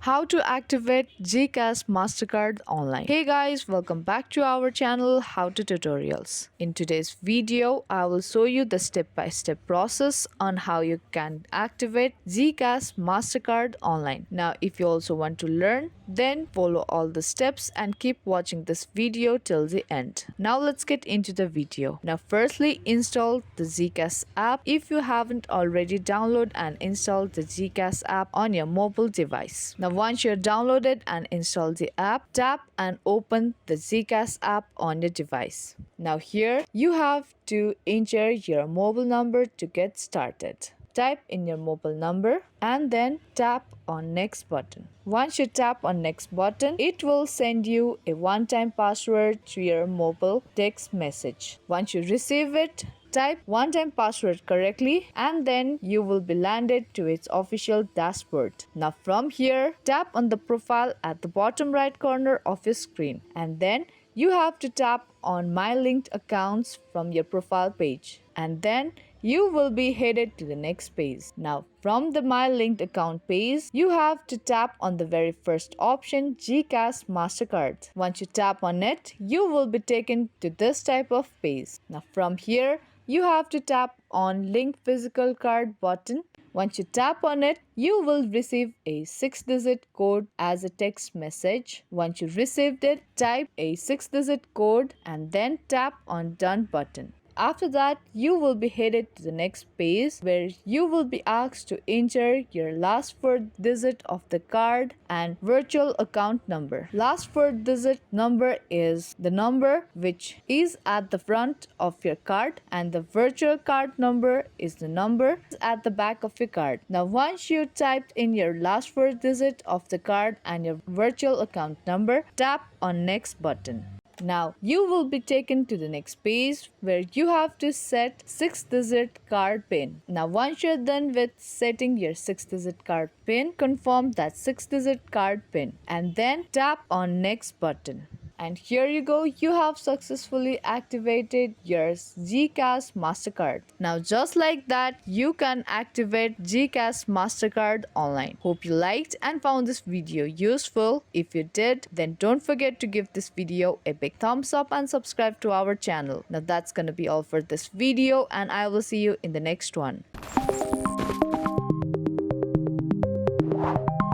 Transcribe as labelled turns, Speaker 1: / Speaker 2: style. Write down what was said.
Speaker 1: How to activate GCash Mastercard online. Hey guys, welcome back to our channel How to Tutorials. In today's video, I will show you the step-by-step process on how you can activate GCash Mastercard online. Now, if you also want to learn, then follow all the steps and keep watching this video till the end. Now let's get into the video. Now firstly, install the GCash app if you haven't already downloaded and installed the GCash app on your mobile device. Now once you're downloaded and installed the app, tap and open the GCash app on your device. Now here you have to enter your mobile number to get started. Type in your mobile number and then tap on next button. Once you tap on next button, it will send you a one-time password to your mobile text message. Once you receive it, type one-time password correctly and then you will be landed to its official dashboard. Now from here, tap on the profile at the bottom right corner of your screen and then you have to tap on My Linked Accounts from your profile page and then you will be headed to the next page. Now from the My Linked Account page, you have to tap on the very first option, GCash Mastercard. Once you tap on it, you will be taken to this type of page. Now from here, you have to tap on Link Physical Card button. Once you tap on it, you will receive a 6-digit code as a text message. Once you received it, type a 6-digit code and then tap on Done button. After that, you will be headed to the next page where you will be asked to enter your last 4 digit of the card and virtual account number. Last 4 digit number is the number which is at the front of your card and the virtual card number is the number at the back of your card. Now once you typed in your last 4 digit of the card and your virtual account number, tap on next button. Now you will be taken to the next page where you have to set 6-digit card PIN. Now once you're done with setting your 6-digit card PIN, confirm that 6-digit card PIN and then tap on next button. And here you go, you have successfully activated your GCash Mastercard. Now just like that, you can activate GCash Mastercard online. Hope you liked and found this video useful. If you did, then don't forget to give this video a big thumbs up and subscribe to our channel. Now that's gonna be all for this video and I will see you in the next one.